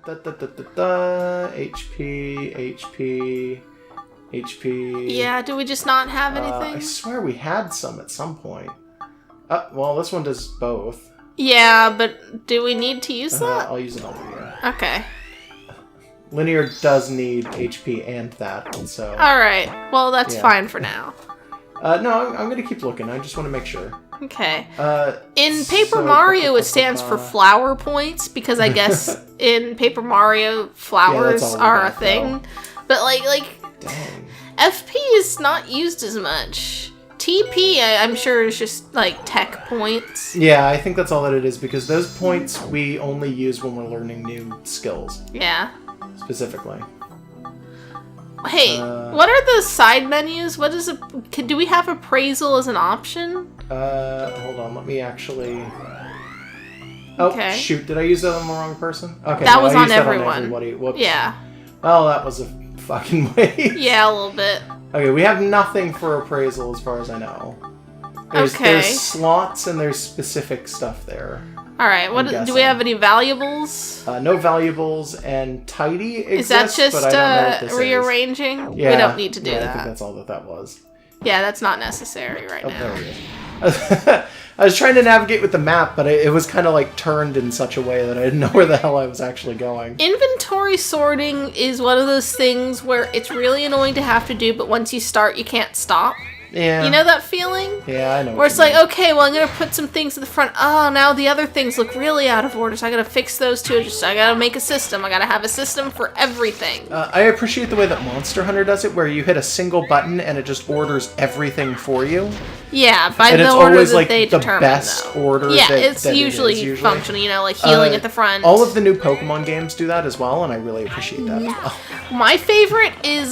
HP. Yeah, do we just not have anything? I swear we had some at some point. Well, this one does both. Yeah, but do we need to use that? I'll use it on linear. Okay. Linear does need HP and that, so... Alright, well that's fine for now. No, I'm gonna keep looking. I just want to make sure. Okay. In Paper Mario, it stands for flower points, because I guess in Paper Mario, flowers are a thing. Though. But like... Dang. FP is not used as much. TP, I'm sure, is just, like, tech points. Yeah, I think that's all that it is, because those points we only use when we're learning new skills. Yeah. Specifically. Hey, what are the side menus? What is do we have appraisal as an option? Hold on, let me actually... Oh, okay. Shoot, did I use that on the wrong person? Okay, that was on everyone. Whoops. Yeah. Well, that was a fucking waste. Yeah, a little bit. Okay, we have nothing for appraisal as far as I know. There's slots and there's specific stuff there. Alright, do we have any valuables? No valuables, and tidy exists, is that just but I don't know what this rearranging? Is. Yeah, we don't need to do that. I think that's all that was. Yeah, that's not necessary right now. There it is. I was trying to navigate with the map, but it was kind of like turned in such a way that I didn't know where the hell I was actually going. Inventory sorting is one of those things where it's really annoying to have to do, but once you start, you can't stop. Yeah. You know that feeling? Yeah, I know. Where it's like, okay, well, I'm going to put some things at the front. Oh, now the other things look really out of order, so I got to fix those too. I got to make a system. I got to have a system for everything. I appreciate the way that Monster Hunter does it, where you hit a single button and it just orders everything for you. Yeah, by the order that they determine, the best order. Yeah, it's usually functional, you know, like healing at the front. All of the new Pokemon games do that as well, and I really appreciate that. Oh. My favorite is,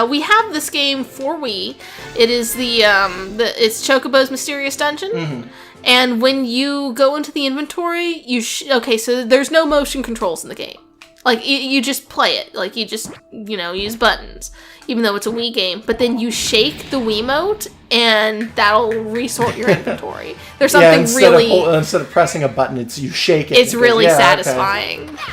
we have this game for Wii. It is it's Chocobo's Mysterious Dungeon. Mm-hmm. And when you go into the inventory, okay, so there's no motion controls in the game. Like, you just play it. Like, you just, use buttons. Even though it's a Wii game. But then you shake the Wiimote, and that'll resort your inventory. There's something instead of pressing a button, you shake it. It's really satisfying. Okay.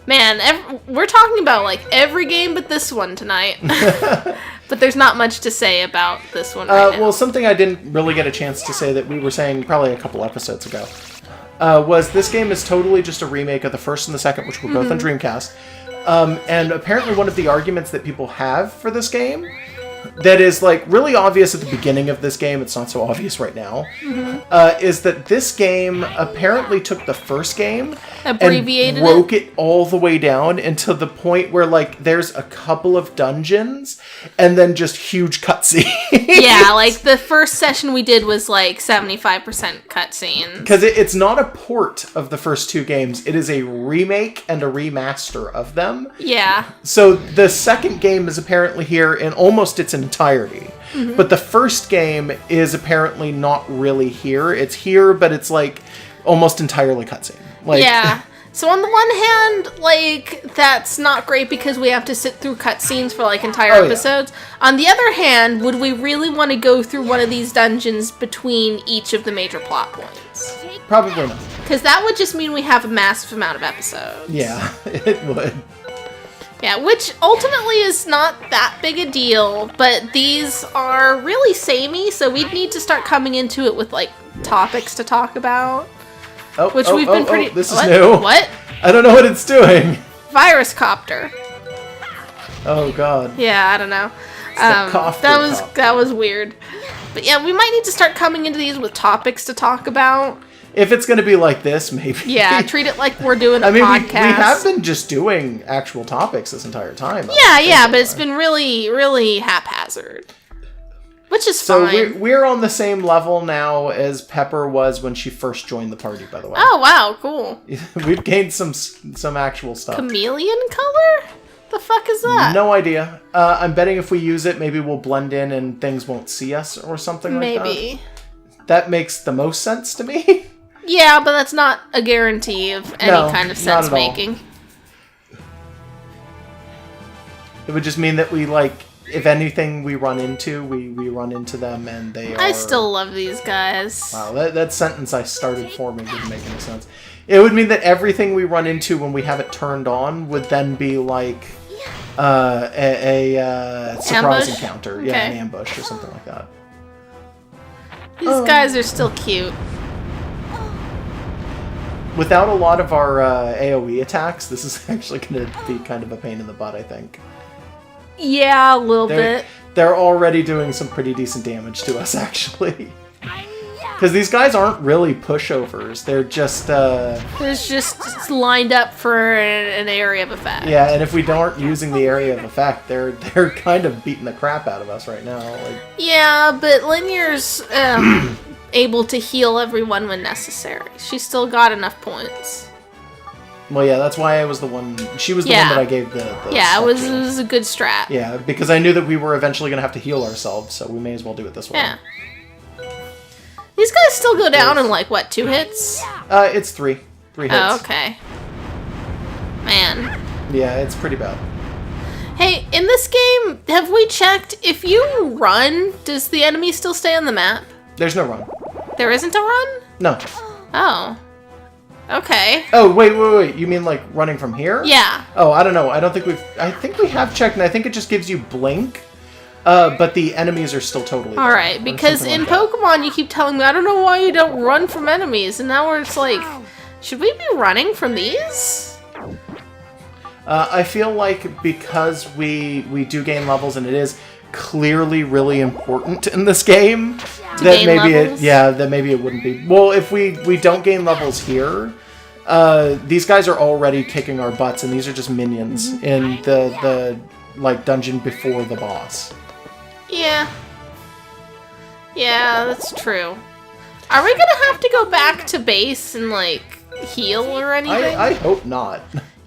Man, we're talking about, like, every game but this one tonight. But there's not much to say about this one right now. Well, something I didn't really get a chance to say that we were saying probably a couple episodes ago was this game is totally just a remake of the first and the second, which were both on Dreamcast. And apparently one of the arguments that people have for this game that is, like, really obvious at the beginning of this game, it's not so obvious right now, is that this game apparently took the first game abbreviated and broke it all the way down into the point where, like, there's a couple of dungeons and then just huge cutscenes. Yeah, like, the first session we did was, like, 75% cutscenes. Because it's not a port of the first two games. It is a remake and a remaster of them. Yeah. So the second game is apparently here in almost its entirety. Mm-hmm. But the first game is apparently not really here. It's here, but it's, like, almost entirely cutscene. Like, yeah. So on the one hand, like, that's not great because we have to sit through cutscenes for, like, entire episodes. Yeah. On the other hand, would we really want to go through one of these dungeons between each of the major plot points? Probably not. Because that would just mean we have a massive amount of episodes. Yeah, it would. Yeah, which ultimately is not that big a deal, but these are really samey, so we'd need to start coming into it with, like, topics to talk about. Which we've been pretty... this is new. What? I don't know what it's doing. Virus Copter. Oh, God. Yeah, I don't know. That was weird. But yeah, we might need to start coming into these with topics to talk about. If it's going to be like this, maybe. Yeah, treat it like we're doing a podcast. We have been just doing actual topics this entire time. Yeah, but it's been really, really haphazard. Which is fine. So we're on the same level now as Pepper was when she first joined the party, by the way. Oh, wow, cool. We've gained some actual stuff. Chameleon color? The fuck is that? No idea. I'm betting if we use it, maybe we'll blend in and things won't see us or something like that. Maybe. That makes the most sense to me. Yeah, but that's not a guarantee of any kind of sense making. It would just mean that we, like, if anything we run into, we run into them and they are... I still love these guys. Wow, that sentence I started forming didn't make any sense. It would mean that everything we run into when we have it turned on would then be like a surprise Ambush? encounter. Okay. Yeah, an ambush or something like that. These guys are still cute. Without a lot of our AoE attacks, this is actually going to be kind of a pain in the butt, I think. Yeah, a little bit. They're already doing some pretty decent damage to us, actually. Because these guys aren't really pushovers. They're just... It's just lined up for an area of effect. Yeah, and if we aren't using the area of effect, they're kind of beating the crap out of us right now. Like, yeah, but Linear's able to heal everyone when necessary. She's still got enough points. well, yeah, that's why I was the one... She was the one that I gave the yeah, it spectral. was a good strat. Yeah, because I knew that we were eventually going to have to heal ourselves, so we may as well do it this way. Yeah. These guys still go down in, like, what, 2 hits? It's 3. 3 hits. Oh, okay. Man. Yeah, it's pretty bad. Hey, in this game, have we checked if you run, does the enemy still stay on the map? There's no run. There isn't a run? No. Oh. Okay. Oh, wait. You mean, like, running from here? Yeah. Oh, I don't know. I think we have checked, and I think it just gives you blink. But the enemies are still totally there, Alright, because in Pokemon you keep telling me, I don't know why you don't run from enemies, and now we're just like, should we be running from these? I feel like because we do gain levels, and it is clearly really important in this game, that maybe it wouldn't be. Well, if we don't gain levels here, these guys are already kicking our butts, and these are just minions in the like dungeon before the boss. Yeah. Yeah, that's true. Are we gonna have to go back to base and, like, heal or anything? I hope not.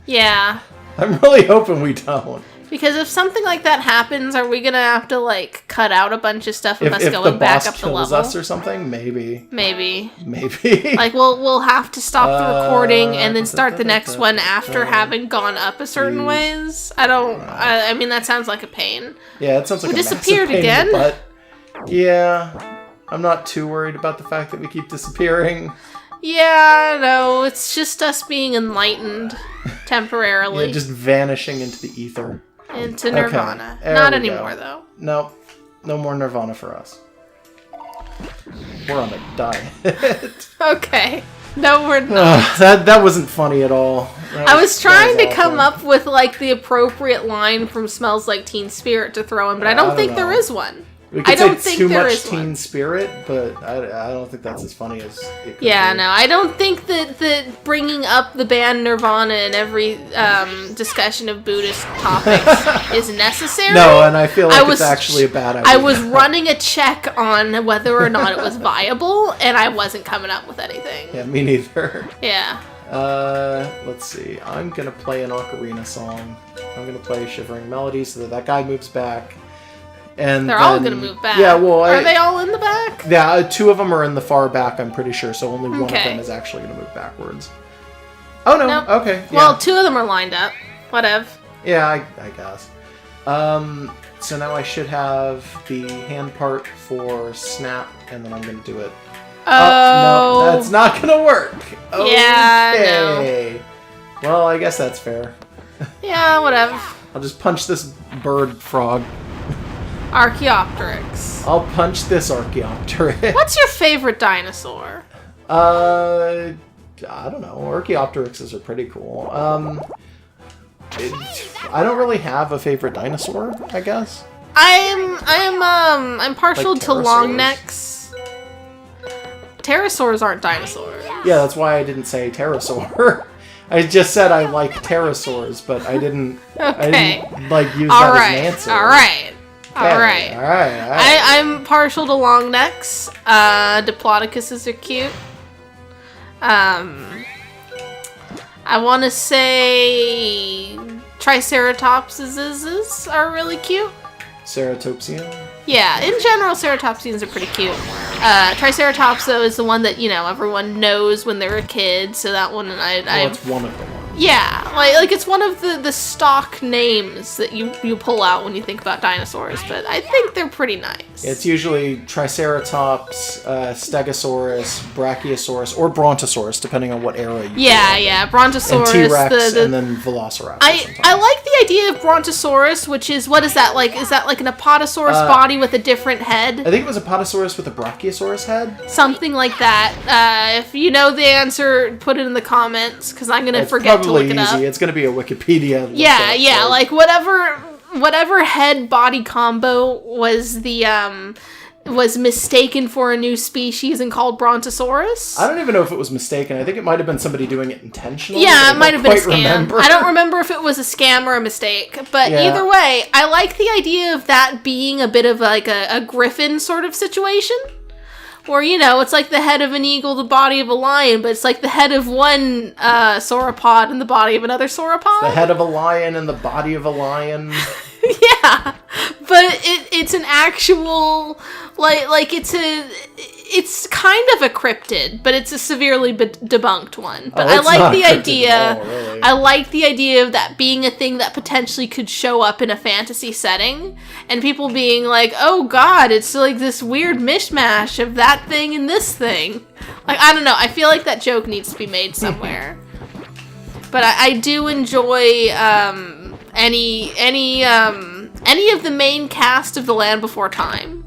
Yeah. I'm really hoping we don't. Because if something like that happens, are we gonna have to, like, cut out a bunch of stuff of us going back up the level? If the boss kills us or something, maybe. Maybe. Like, we'll have to stop the recording and then start the next one after having gone up a certain ways. I mean, that sounds like a pain. Yeah, it sounds like we a disappeared massive pain in again. the butt. Yeah, I'm not too worried about the fact that we keep disappearing. Yeah, no, it's just us being enlightened temporarily. Yeah, just vanishing into the ether. Into Nirvana. Okay, Not anymore, though. No, no more Nirvana for us. We're on a diet. Okay. No, we're not. That wasn't funny at all. I was trying to come up with, like, the appropriate line from Smells Like Teen Spirit to throw in, but I don't think there is one. We could I don't say think too there much is Teen one. Spirit, but I don't think that's as funny as it could Yeah, be. no, I don't think that bringing up the band Nirvana in every discussion of Buddhist topics is necessary. No, and I feel like it's actually a bad idea. I was running a check on whether or not it was viable, and I wasn't coming up with anything. Yeah, me neither. Yeah. Let's see. I'm gonna play an ocarina song. I'm gonna play Shivering Melody so that guy moves back. And they're all gonna move back. Yeah, well, are they all in the back? Yeah, 2 of them are in the far back, I'm pretty sure, so only one of them is actually going to move backwards. Oh, no. Nope. Okay. Yeah. Well, 2 of them are lined up. Whatever. Yeah, I guess. So now I should have the hand part for Snap, and then I'm going to do it. Oh. No, that's not going to work. Yeah, okay. Well, I guess that's fair. Yeah, whatever. I'll just punch this bird frog. Archaeopteryx. I'll punch this Archaeopteryx. What's your favorite dinosaur? I don't know. Archaeopteryxes are pretty cool. I don't really have a favorite dinosaur, I guess. I'm partial Like to long necks. Pterosaurs aren't dinosaurs. Yeah, that's why I didn't say pterosaur. I just said I like pterosaurs, but I didn't. Okay. I didn't like use that as an answer. All right. Okay, all right. I'm partial to long necks. Diplodocuses are cute. I want to say Triceratopses are really cute. Ceratopsian? Yeah, in general, ceratopsians are pretty cute. Triceratops, though, is the one that, everyone knows when they're a kid, so that one, Well, it's one of the ones. Yeah, like it's one of the stock names that you pull out when you think about dinosaurs, but I think they're pretty nice. It's usually Triceratops, Stegosaurus, Brachiosaurus, or Brontosaurus, depending on what era you Yeah, Brontosaurus. And T-Rex, and then Velociraptor I like the idea of Brontosaurus, which is, what is that like? Is that like an Apatosaurus body with a different head? I think it was Apatosaurus with a Brachiosaurus head. Something like that. If you know the answer, put it in the comments, because I'm going to forget to look it up. It's going to be a Wikipedia. Yeah, like whatever head body combo was was mistaken for a new species and called Brontosaurus. I don't even know if it was mistaken. I think it might have been somebody doing it intentionally. Yeah, it might have been a scam. I don't remember if it was a scam or a mistake. But either way, I like the idea of that being a bit of like a griffin sort of situation. Or, it's like the head of an eagle, the body of a lion, but it's like the head of one sauropod and the body of another sauropod. The head of a lion and the body of a lion. Yeah, but it's an actual, like it's kind of a cryptid, but it's a severely debunked one. But I like the idea. Really. I like the idea of that being a thing that potentially could show up in a fantasy setting, and people being like, "Oh God, it's like this weird mishmash of that thing and this thing." Like, I don't know. I feel like that joke needs to be made somewhere. But I do enjoy any of the main cast of The Land Before Time.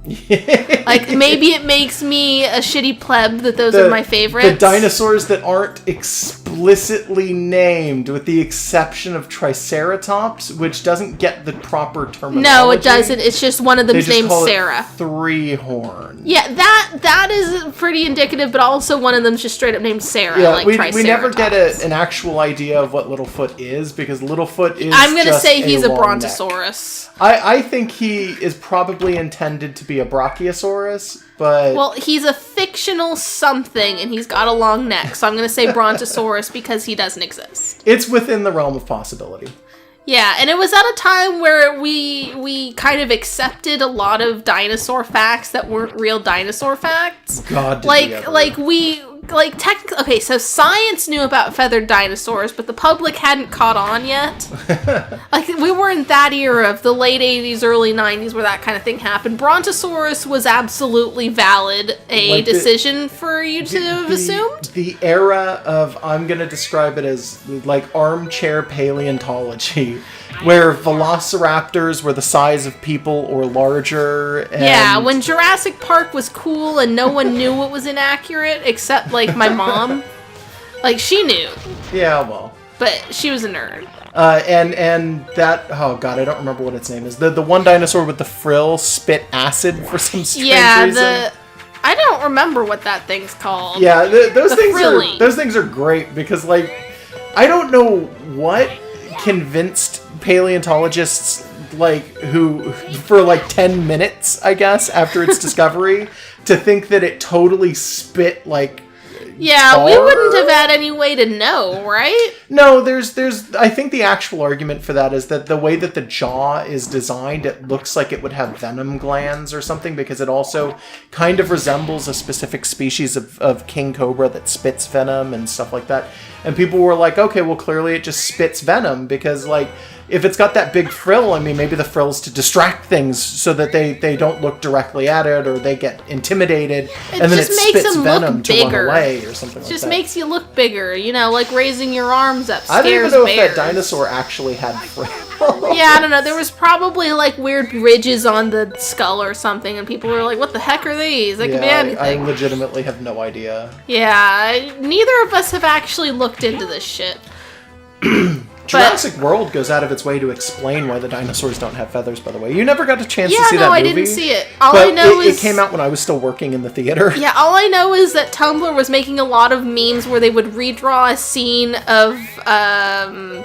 Like, maybe it makes me a shitty pleb that those are my favorites. The dinosaurs that aren't explicitly named, with the exception of Triceratops, which doesn't get the proper terminology. No, it doesn't. It's just one of them's named Sarah. Three-horn. Yeah, that is pretty indicative, but also one of them's just straight up named Sarah, yeah, like Triceratops. We never get an actual idea of what Littlefoot is, because Littlefoot is I'm gonna say he's a long Brontosaurus. Neck. I think he is probably intended to be a Brachiosaurus, but... Well, he's a fictional something, and he's got a long neck, so I'm going to say Brontosaurus because he doesn't exist. It's within the realm of possibility. Yeah, and it was at a time where we kind of accepted a lot of dinosaur facts that weren't real dinosaur facts. God, technically, okay, so science knew about feathered dinosaurs, but the public hadn't caught on yet. Like, we were in that era of the late 80s, early 90s where that kind of thing happened. Brontosaurus was absolutely valid, decision for you to have assumed. The era of, I'm going to describe it as, like, armchair paleontology, where velociraptors were the size of people or larger. And... Yeah, when Jurassic Park was cool and no one knew it was inaccurate, except, like, my mom. Like, she knew. Yeah, well. But she was a nerd. And that, oh God, I don't remember what its name is. The one dinosaur with the frill spit acid for some strange reason. I don't remember what that thing's called. Yeah, those things are great because, like, I don't know what convinced paleontologists, like, who for like 10 minutes, I guess, after its discovery, to think that it totally spit like tar. We wouldn't have had any way to know, right? No, there's I think the actual argument for that is that the way that the jaw is designed, it looks like it would have venom glands or something, because it also kind of resembles a specific species of king cobra that spits venom and stuff like that. And people were like, okay, well, clearly it just spits venom, because, like, if it's got that big frill, I mean, maybe the frill's to distract things so that they don't look directly at it, or they get intimidated, and then it spits venom to run away or something like that. It just makes you look bigger, like raising your arms up scares I don't even know bears. if that dinosaur actually had frill. Yeah, I don't know. There was probably, like, weird ridges on the skull or something, and people were like, what the heck are these? They could be anything. I legitimately have no idea. Yeah, neither of us have actually looked into this shit. Jurassic World goes out of its way to explain why the dinosaurs don't have feathers, by the way. You never got a chance to see that movie? Yeah, no, I didn't see it. All I know is... It came out when I was still working in the theater. Yeah, all I know is that Tumblr was making a lot of memes where they would redraw a scene of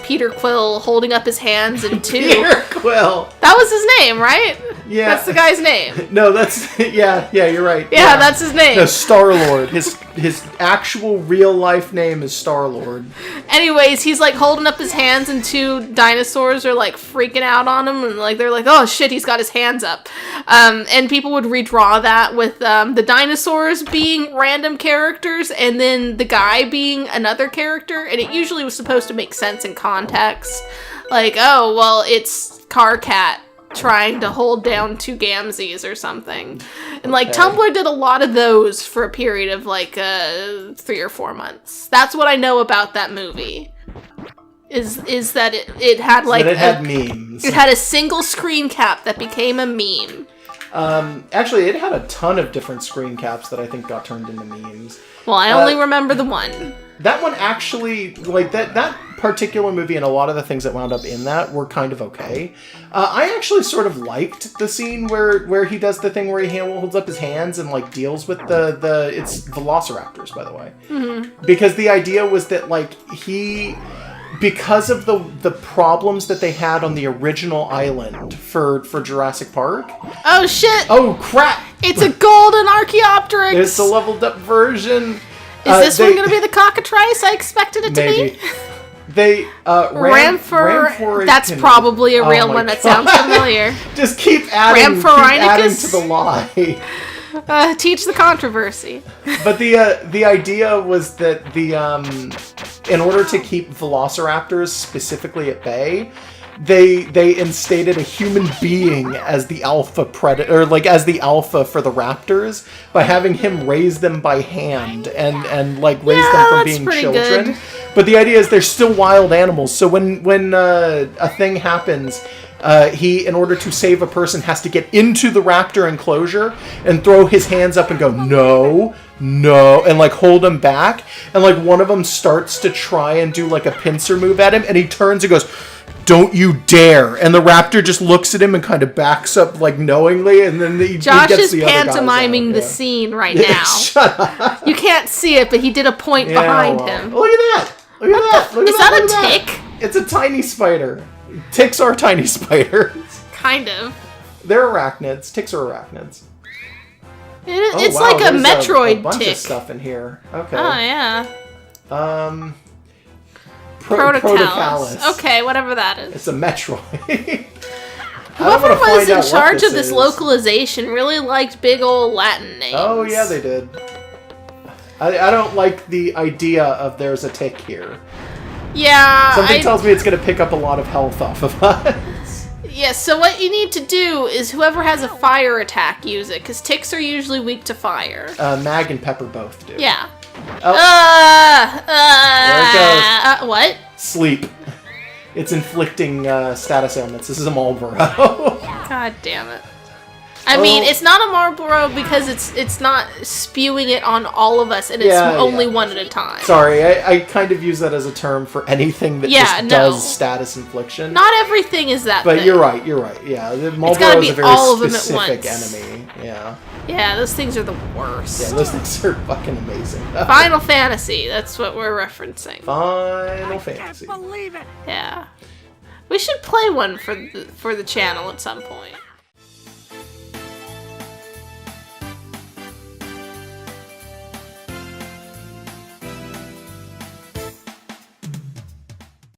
Peter Quill holding up his hands in two. Peter Quill! That was his name, right? Yeah. That's the guy's name. No, that's yeah, you're right. Yeah, that's his name. No, Star-Lord. His actual real life name is Star-Lord. Anyways, he's like holding up his hands, and two dinosaurs are like freaking out on him, and like they're like, "Oh shit, he's got his hands up." And people would redraw that with the dinosaurs being random characters, and then the guy being another character, and it usually was supposed to make sense in context. Like, oh well, it's Car Cat trying to hold down two Gamzees or something. And like Tumblr did a lot of those for a period of like 3 or 4 months. That's what I know about that movie. Is that it had like it had memes. It had a single screen cap that became a meme. Actually, it had a ton of different screen caps that I think got turned into memes. Well, I only remember the one. That one actually, like, that particular movie and a lot of the things that wound up in that were kind of okay. I actually sort of liked the scene where he does the thing where he holds up his hands and, like, deals with it's velociraptors, by the way. Mm-hmm. Because the idea was that, like, because of the problems that they had on the original island for Jurassic Park. Oh, shit! Oh, crap! It's a golden Archaeopteryx! It's the leveled up version. Is this one going to be the cockatrice I expected it to be? They, Ramphor, that's probably a real one. God. That sounds familiar. Just keep adding to the lie. Teach the controversy. But the idea was that in order to keep velociraptors specifically at bay, they instated a human being as the alpha predator, or like as the alpha for the raptors, by having him raise them by hand and like raise them from being children. Good. But the idea is they're still wild animals, so when a thing happens, he, in order to save a person, has to get into the raptor enclosure and throw his hands up and go, no, and like hold him back. And like one of them starts to try and do like a pincer move at him, and he turns and goes, don't you dare. And the raptor just looks at him and kind of backs up like knowingly, and then he Josh gets is the other pantomiming the scene right now. Shut up. You can't see it, but he did a point behind him. Look at that. Look at that. Look is at that that. a tick? It's a tiny spider. Ticks are tiny spiders. Kind of. They're arachnids. Ticks are arachnids. It's like a Metroid a bunch tick. Of stuff in here. Okay. Oh yeah. Protocallis. Okay, whatever that is. It's a Metroid. Whoever was in charge of this localization really liked big old Latin names. Oh yeah, they did. I don't like the idea of there's a tick here. Yeah. Something tells me it's going to pick up a lot of health off of us. Yeah, so what you need to do is whoever has a fire attack, use it, because ticks are usually weak to fire. Mag and Pepper both do. Yeah. Oh. There it goes. What? Sleep. It's inflicting status ailments. This is a Marlboro. God damn it. I mean, it's not a Marlboro because it's not spewing it on all of us, and it's only one at a time. Sorry, I kind of use that as a term for anything that does status infliction. Not everything is that But thing. You're right. Yeah, the Marlboro is a very specific enemy. Yeah. Yeah, those things are the worst. Yeah, those things are fucking amazing. Final Fantasy, that's what we're referencing. Final Fantasy. I can't believe it. Yeah. We should play one for the channel at some point.